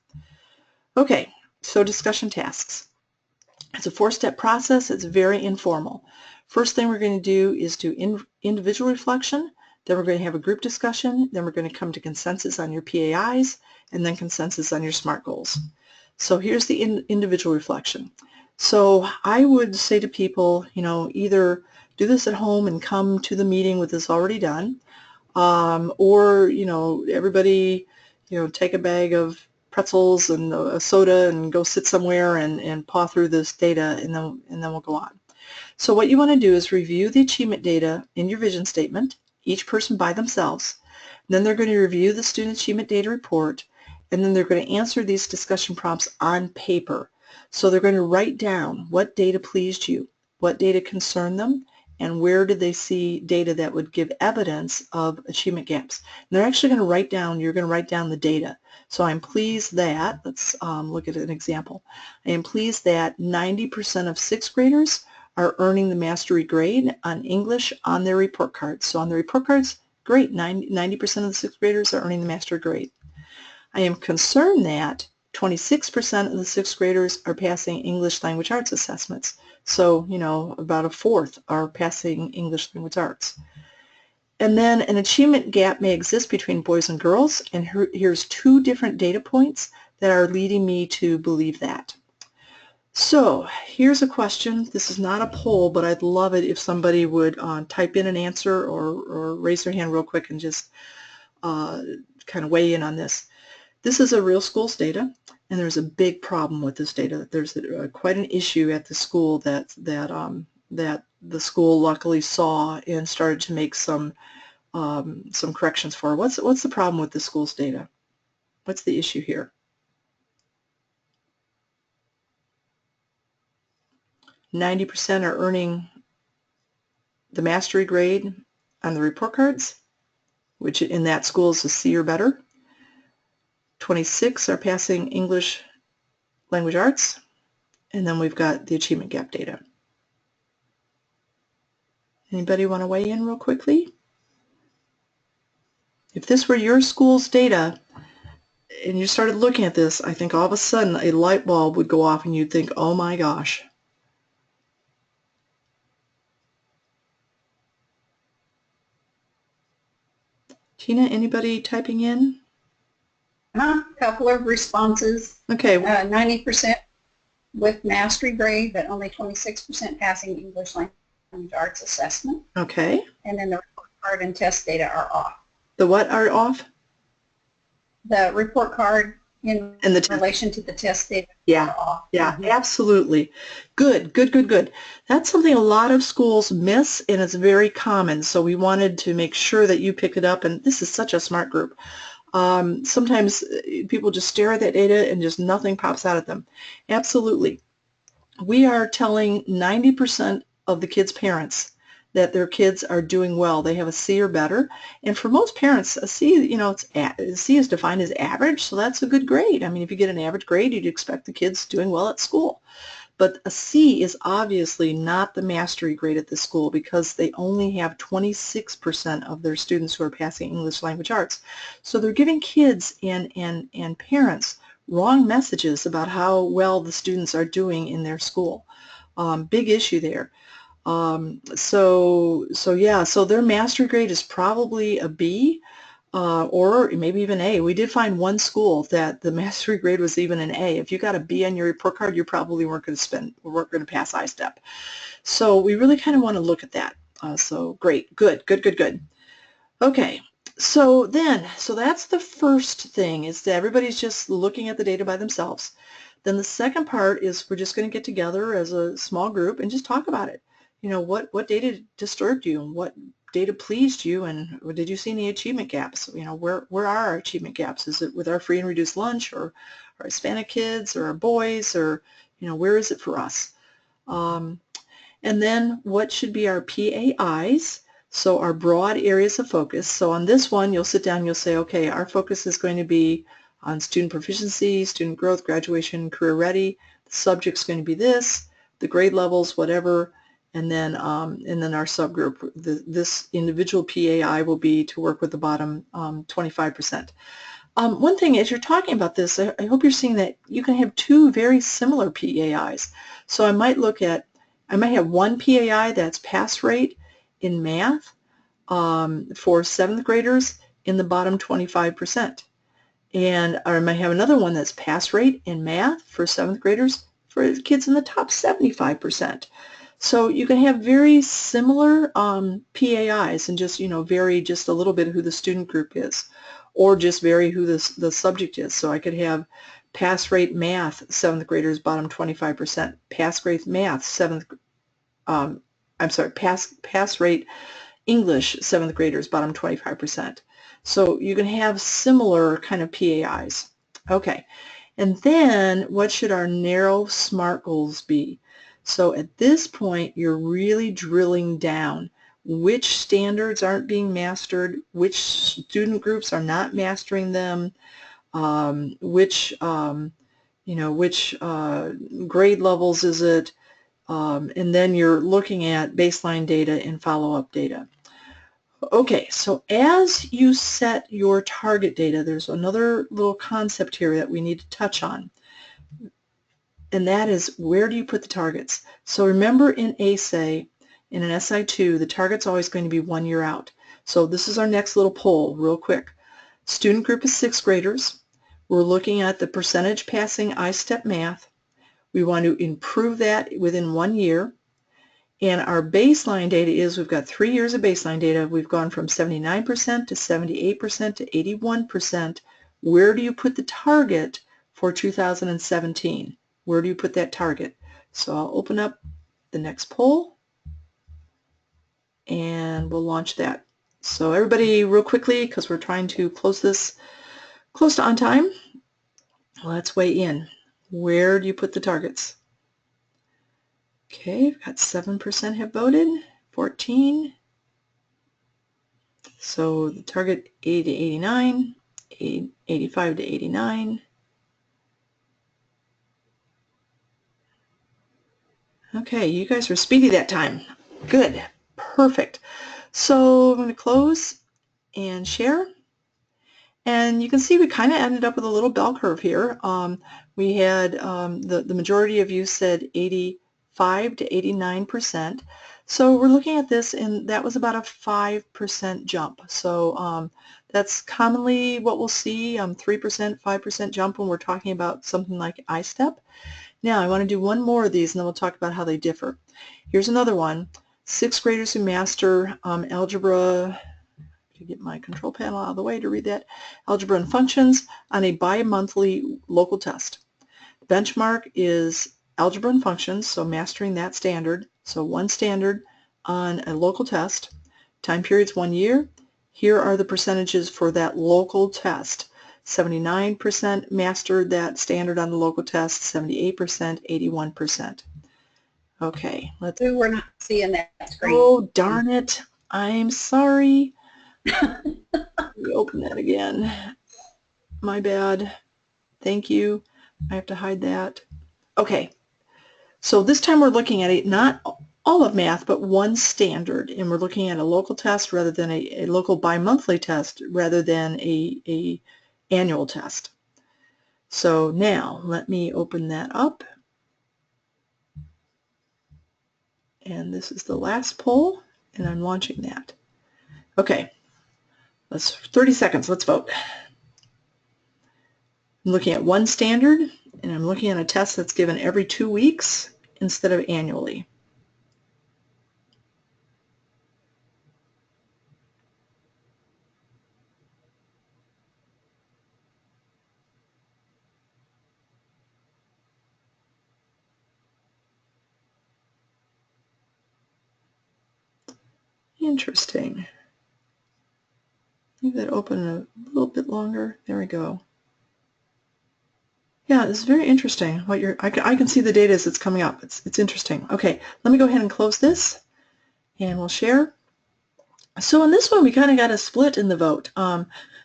Okay, so discussion tasks. It's a 4-step process. It's very informal. First thing we're going to do is do individual reflection. Then we're going to have a group discussion. Then we're going to come to consensus on your PAIs and then consensus on your SMART goals. So here's the individual reflection. So I would say to people, either do this at home and come to the meeting with this already done, or, everybody, take a bag of pretzels and a soda and go sit somewhere and paw through this data, and then we'll go on. So what you want to do is review the achievement data in your vision statement, each person by themselves. Then they're going to review the student achievement data report, and then they're going to answer these discussion prompts on paper. So they're going to write down what data pleased you, what data concerned them, and where did they see data that would give evidence of achievement gaps. And they're actually going to write down, you're going to write down the data. So I'm pleased that, let's look at an example. I am pleased that 90% of sixth graders are earning the mastery grade on English on their report cards. So on the report cards, great, 90% of the sixth graders are earning the mastery grade. I am concerned that 26% of the sixth graders are passing English language arts assessments. So, about a fourth are passing English language arts. And then an achievement gap may exist between boys and girls, and here's two different data points that are leading me to believe that. So here's a question. This is not a poll, but I'd love it if somebody would type in an answer or raise their hand real quick and just kind of weigh in on this. This is a real school's data, and there's a big problem with this data. There's quite an issue at the school that the school luckily saw and started to make some corrections for. What's the problem with the school's data? What's the issue here? 90% are earning the mastery grade on the report cards, which in that school is a C or better. 26 are passing English language arts, and then we've got the achievement gap data. Anybody want to weigh in real quickly? If this were your school's data and you started looking at this, I think all of a sudden a light bulb would go off and you'd think, oh my gosh. Tina, anybody typing in? A couple of responses. Okay. 90% with mastery grade, but only 26% passing English language arts assessment. Okay. And then the report card and test data are off. The what are off? The report card in relation to the test data are off. Yeah, absolutely. Good. That's something a lot of schools miss, and it's very common. So we wanted to make sure that you pick it up, and this is such a smart group. Sometimes people just stare at that data and just nothing pops out at them. Absolutely. We are telling 90% of the kids' parents that their kids are doing well. They have a C or better. And for most parents, a C, C is defined as average, so that's a good grade. I mean, if you get an average grade, you'd expect the kids doing well at school. But a C is obviously not the mastery grade at the school because they only have 26% of their students who are passing English language arts. So they're giving kids and parents wrong messages about how well the students are doing in their school. Big issue there. So their mastery grade is probably a B. Or maybe even A. We did find one school that the mastery grade was even an A. If you got a B on your report card, you probably weren't going to pass ISTEP. So we really kind of want to look at that. So great, good. Okay, so that's the first thing, is that everybody's just looking at the data by themselves. Then the second part is we're just going to get together as a small group and just talk about it. What data disturbed you, and what data pleased you, and did you see any achievement gaps? Where are our achievement gaps? Is it with our free and reduced lunch, or our Hispanic kids, or our boys, or where is it for us? And then what should be our PAIs? So our broad areas of focus. So on this one, you'll sit down and you'll say, okay, our focus is going to be on student proficiency, student growth, graduation, career ready. The subject's going to be this, the grade levels, whatever. And then our subgroup, this individual PAI will be to work with the bottom 25%. One thing, as you're talking about this, I hope you're seeing that you can have two very similar PAIs. So I might have one PAI that's pass rate in math for 7th graders in the bottom 25%. And I might have another one that's pass rate in math for 7th graders for kids in the top 75%. So you can have very similar PAIs and just, vary just a little bit who the student group is, or just vary who the subject is. So I could have pass rate math, 7th graders, bottom 25%. Pass rate math, pass rate English, 7th graders, bottom 25%. So you can have similar kind of PAIs. Okay, and then what should our narrow SMART goals be? So at this point, you're really drilling down which standards aren't being mastered, which student groups are not mastering them, which grade levels is it, and then you're looking at baseline data and follow-up data. Okay, so as you set your target data, there's another little concept here that we need to touch on, and that is, where do you put the targets? So remember, in ASA, in an SI2, the target's always going to be 1 year out. So this is our next little poll, real quick. Student group is 6th graders. We're looking at the percentage passing I-STEP math. We want to improve that within 1 year. And our baseline data is, we've got 3 years of baseline data. We've gone from 79% to 78% to 81%. Where do you put the target for 2017? Where do you put that target? So I'll open up the next poll and we'll launch that. So everybody, real quickly, because we're trying to close this close to on time, let's weigh in. Where do you put the targets? Okay, we've got 7% have voted, 14. So the target 80 to 89, 85 to 89. Okay, you guys were speedy that time. Good, perfect. So I'm going to close and share. And you can see we kind of ended up with a little bell curve here. We had the majority of you said 85 to 89%. So we're looking at this, and that was about a 5% jump. So that's commonly what we'll see, 3%, 5% jump when we're talking about something like I-STEP. Now I want to do one more of these, and then we'll talk about how they differ. Here's another one. 6th graders who master algebra, to get my control panel out of the way to read that, algebra and functions on a bi-monthly local test. The benchmark is algebra and functions, so mastering that standard. So one standard on a local test. Time period's 1 year. Here are the percentages for that local test. 79% mastered that standard on the local test, 78%, 81%. Okay, let's... We're not seeing that screen. Oh, darn it. I'm sorry. We open that again. My bad. Thank you. I have to hide that. Okay, so this time we're looking at not all of math, but one standard, and we're looking at a local test rather than a local bi-monthly test rather than a annual test. So now let me open that up, and this is the last poll, and I'm launching that. Okay, let's 30 seconds. Let's vote. I'm looking at one standard, and I'm looking at a test that's given every 2 weeks instead of annually. Interesting. Leave that open a little bit longer. There we go. Yeah, it's very interesting. What I can see the data as it's coming up. It's interesting. Okay, let me go ahead and close this, and we'll share. So on this one, we kind of got a split in the vote.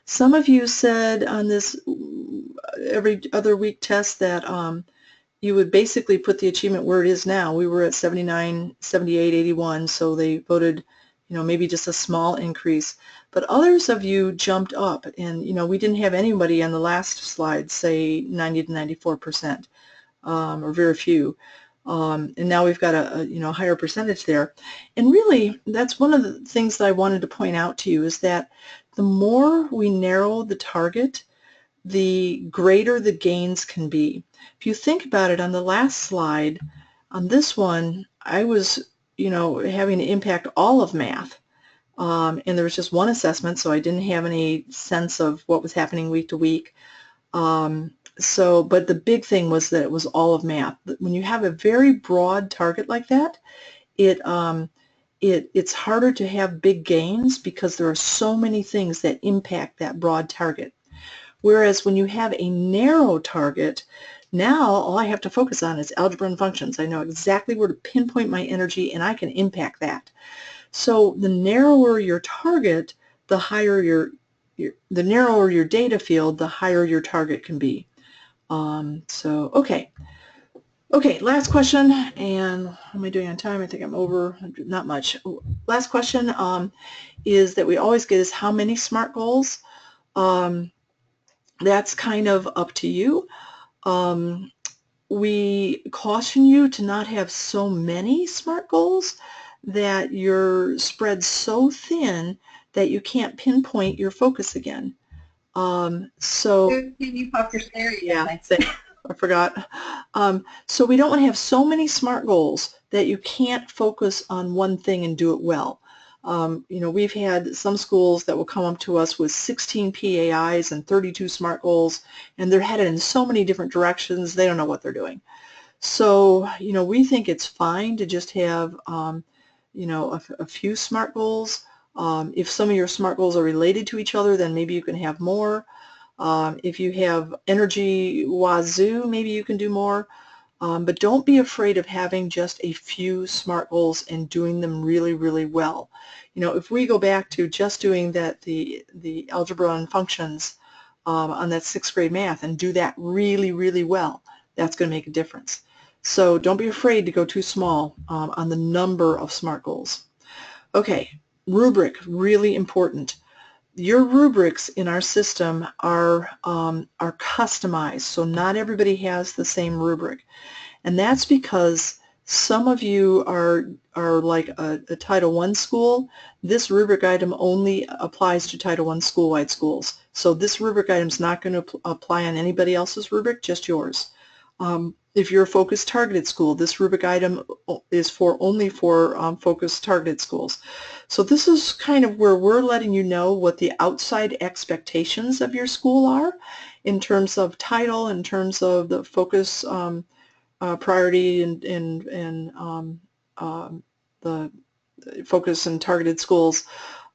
Some of you said on this every other week test that you would basically put the achievement where it is now. We were at 79, 78, 81, so they voted, maybe just a small increase. But others of you jumped up, and we didn't have anybody on the last slide say 90 to 94%, or very few. And now we've got a higher percentage there. And really, that's one of the things that I wanted to point out to you, is that the more we narrow the target, the greater the gains can be. If you think about it, on the last slide, on this one, I was, having to impact all of math. And there was just one assessment, so I didn't have any sense of what was happening week to week. But the big thing was that it was all of math. When you have a very broad target like that, it's harder to have big gains because there are so many things that impact that broad target. Whereas when you have a narrow target, now all I have to focus on is algebra and functions. I know exactly where to pinpoint my energy, and I can impact that. So the narrower your target, the higher the narrower your data field, the higher your target can be. Okay, last question, and how am I doing on time? I think I'm over, not much. Last question is that we always get is how many SMART goals? That's kind of up to you. We caution you to not have so many SMART goals that you're spread so thin that you can't pinpoint your focus again. Can you pop your stereo? Yeah, I forgot. So we don't want to have so many SMART goals that you can't focus on one thing and do it well. We've had some schools that will come up to us with 16 PAIs and 32 SMART goals, and they're headed in so many different directions, they don't know what they're doing. So, we think it's fine to just have, a few SMART goals. If some of your SMART goals are related to each other, then maybe you can have more. If you have energy wazoo, maybe you can do more. But don't be afraid of having just a few SMART goals and doing them really, really well. If we go back to just doing the algebra and functions on that 6th grade math and do that really, really well, that's going to make a difference. So don't be afraid to go too small on the number of SMART goals. Okay, rubric, really important. Your rubrics in our system are customized, so not everybody has the same rubric. And that's because some of you are like a Title I school. This rubric item only applies to Title I school-wide schools. So this rubric item is not going to apply on anybody else's rubric, just yours. If you're a focused targeted school, this rubric item is only for focused targeted schools. So this is kind of where we're letting you know what the outside expectations of your school are in terms of title, in terms of the focus priority and the focus and targeted schools.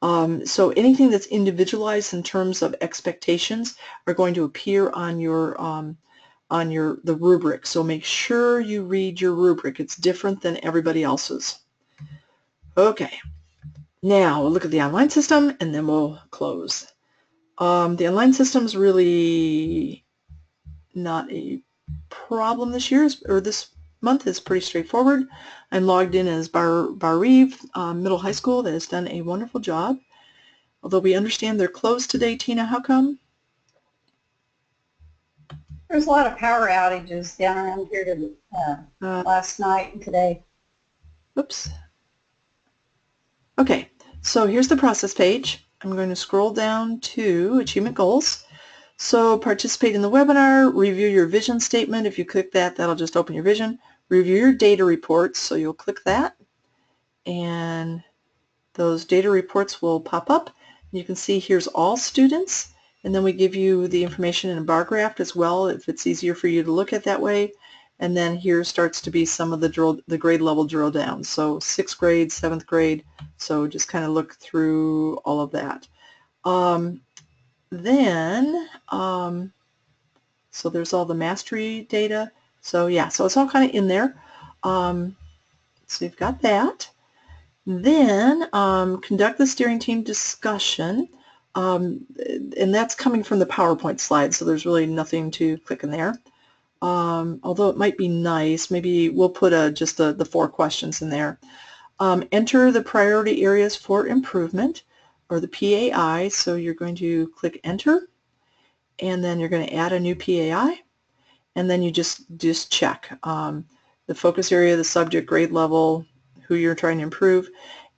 So anything that's individualized in terms of expectations are going to appear on the rubric. So make sure you read your rubric. It's different than everybody else's. Okay, now we'll look at the online system and then we'll close. The online system is really not a problem this year, or this month is pretty straightforward. I'm logged in as Bar-Reeve Middle High School that has done a wonderful job. Although we understand they're closed today, Tina, how come? There's a lot of power outages down around here last night and today. Oops. Okay, so here's the process page. I'm going to scroll down to Achievement Goals. So participate in the webinar, review your vision statement. If you click that, that'll just open your vision. Review your data reports, so you'll click that. And those data reports will pop up. You can see here's all students, and then we give you the information in a bar graph as well if it's easier for you to look at that way. And then here starts to be some of the grade level drill down. So 6th grade, 7th grade, so just kind of look through all of that. So there's all the mastery data. So yeah, so it's all kind of in there. So you've got that. Then conduct the steering team discussion, and that's coming from the PowerPoint slide, so there's really nothing to click in there. Although it might be nice, maybe we'll put just the 4 questions in there. Enter the priority areas for improvement, or the PAI, so you're going to click enter, and then you're going to add a new PAI, and then you just check the focus area, the subject, grade level, who you're trying to improve,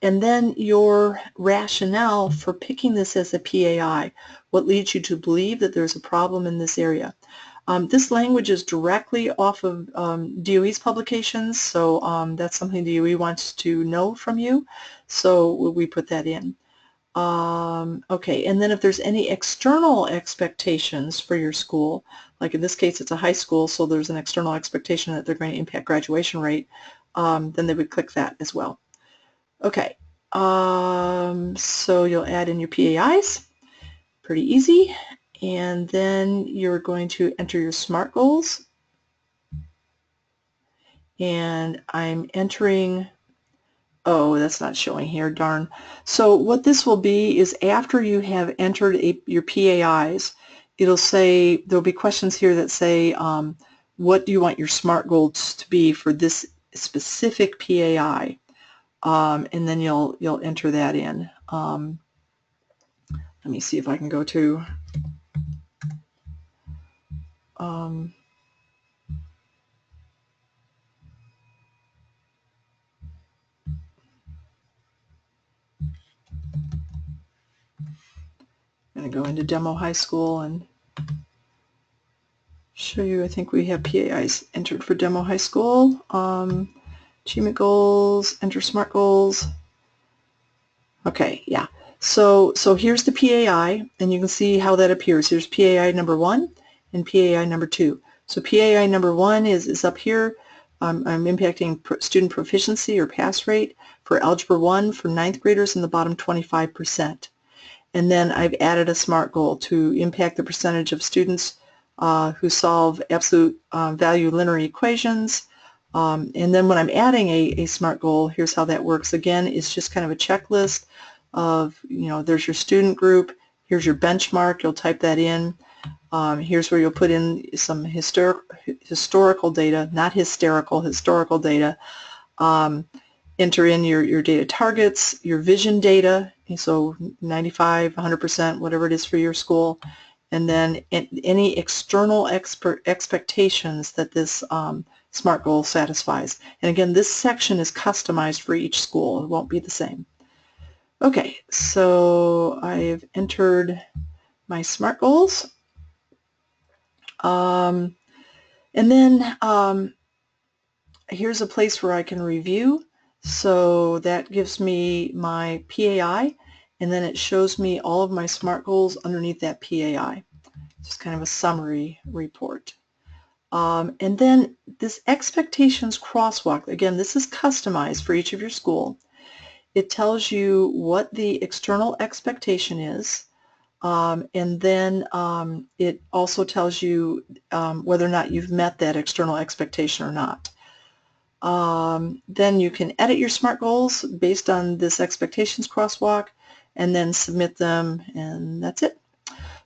and then your rationale for picking this as a PAI. What leads you to believe that there's a problem in this area? This language is directly off of DOE's publications, so that's something DOE wants to know from you, so we put that in. Okay, and then if there's any external expectations for your school, like in this case it's a high school, so there's an external expectation that they're going to impact graduation rate, then they would click that as well. Okay, so you'll add in your PAIs, pretty easy, and then you're going to enter your SMART goals, and I'm entering, oh, that's not showing here, darn. So what this will be is after you have entered your PAIs, it'll say, there'll be questions here that say, what do you want your SMART goals to be for this specific PAI? And then you'll enter that in. Let me see if I can go to I'm going to go into Demo High School and show you. I think we have PAIs entered for Demo High School. Achievement goals, enter SMART goals. Okay, yeah. So here's the PAI, and you can see how that appears. Here's PAI number 1 and PAI number 2. So PAI number 1 is up here. I'm impacting student proficiency or pass rate for Algebra 1 for 9th graders in the bottom 25%. And then I've added a SMART goal to impact the percentage of students who solve absolute value linear equations. And then when I'm adding a SMART goal, here's how that works. Again, it's just kind of a checklist of, there's your student group, here's your benchmark, you'll type that in. Here's where you'll put in some historical data, not hysterical, historical data. Enter in your data targets, your vision data, so 95, 100%, whatever it is for your school, and then any external expectations that this SMART goal satisfies. And again, this section is customized for each school. It won't be the same. Okay, so I've entered my SMART goals. And then here's a place where I can review. So that gives me my PAI, and then it shows me all of my SMART goals underneath that PAI. It's kind of a summary report. And then this expectations crosswalk, again, this is customized for each of your school. It tells you what the external expectation is, and then it also tells you whether or not you've met that external expectation or not. Then you can edit your SMART goals based on this expectations crosswalk and then submit them, and that's it.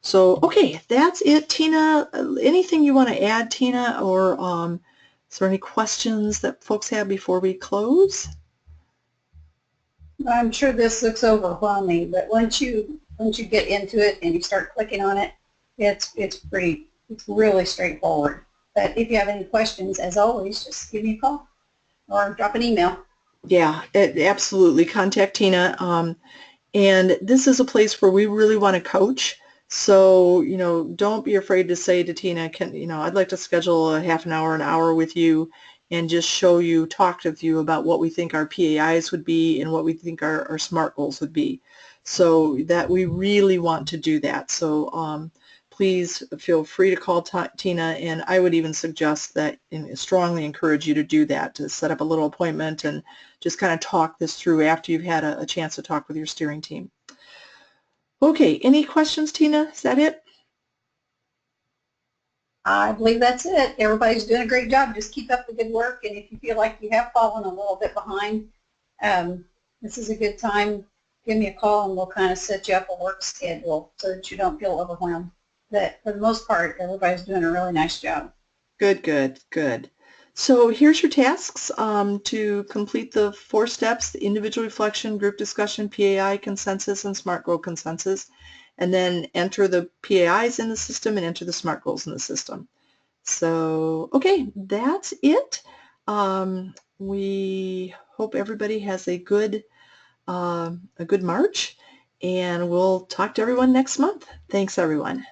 So, okay, that's it, Tina. Anything you want to add, Tina, or is there any questions that folks have before we close? I'm sure this looks overwhelming, but once you get into it and you start clicking on it, it's really straightforward. But if you have any questions, as always, just give me a call or drop an email. Yeah, absolutely. Contact Tina. And this is a place where we really want to coach. So, don't be afraid to say to Tina, I'd like to schedule a half an hour with you and just talk with you about what we think our PAIs would be and what we think our SMART goals would be. So that we really want to do that. So please feel free to call Tina, and I would even suggest that and strongly encourage you to do that, to set up a little appointment and just kind of talk this through after you've had a chance to talk with your steering team. Okay, any questions, Tina? Is that it? I believe that's it. Everybody's doing a great job. Just keep up the good work, and if you feel like you have fallen a little bit behind, this is a good time. Give me a call, and we'll kind of set you up a work schedule so that you don't feel overwhelmed. But for the most part, everybody's doing a really nice job. Good, good, good. So here's your tasks to complete the 4 steps: the individual reflection, group discussion, PAI consensus, and SMART goal consensus. And then enter the PAIs in the system and enter the SMART goals in the system. So, okay, that's it. We hope everybody has a good a good March, and we'll talk to everyone next month. Thanks, everyone.